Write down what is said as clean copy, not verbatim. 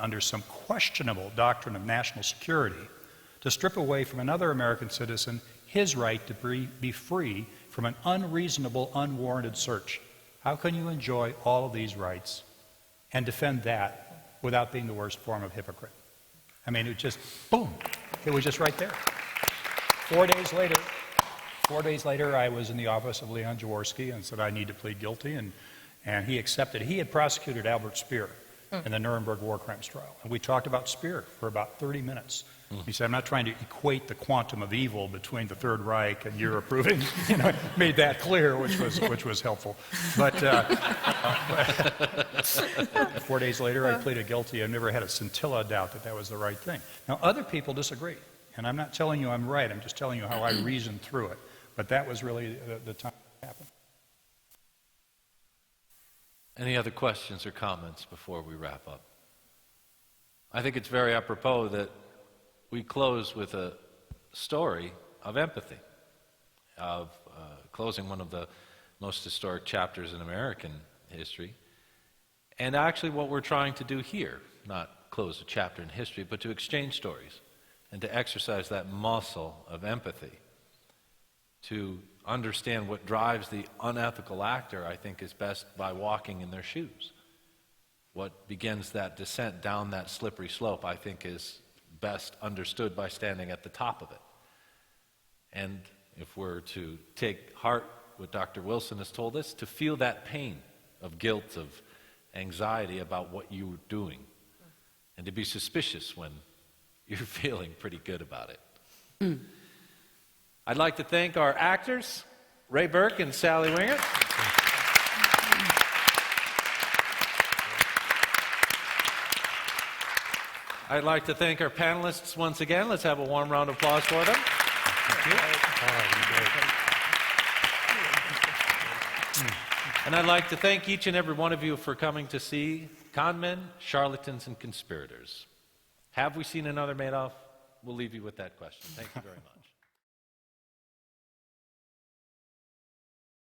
under some questionable doctrine of national security to strip away from another American citizen his right to be free from an unreasonable, unwarranted search? How can you enjoy all of these rights and defend that without being the worst form of hypocrite? I mean, it just, boom, it was just right there. 4 days later, I was in the office of Leon Jaworski and said I need to plead guilty, and he accepted. He had prosecuted Albert Speer in the Nuremberg war crimes trial, and we talked about Speer for about 30 minutes. He said, I'm not trying to equate the quantum of evil between the Third Reich and your approving. Made that clear, which was helpful. But 4 days later, I pleaded guilty. I've never had a scintilla of doubt that that was the right thing. Now, other people disagree, and I'm not telling you I'm right. I'm just telling you how I reasoned through it. But that was really the time it happened. Any other questions or comments before we wrap up? I think it's very apropos that we close with a story of empathy, of closing one of the most historic chapters in American history. And actually what we're trying to do here, not close a chapter in history, but to exchange stories and to exercise that muscle of empathy, to understand what drives the unethical actor, I think, is best by walking in their shoes. What begins that descent down that slippery slope, I think, is best understood by standing at the top of it. And if we're to take heart what Dr. Wilson has told us, to feel that pain of guilt, of anxiety about what you're doing, and to be suspicious when you're feeling pretty good about it. I'd like to thank our actors, Ray Burke and Sally Wingert. I'd like to thank our panelists once again. Let's have a warm round of applause for them. Thank you. And I'd like to thank each and every one of you for coming to see Conmen, Charlatans, and Conspirators. Have we seen another Madoff? We'll leave you with that question. Thank you very much.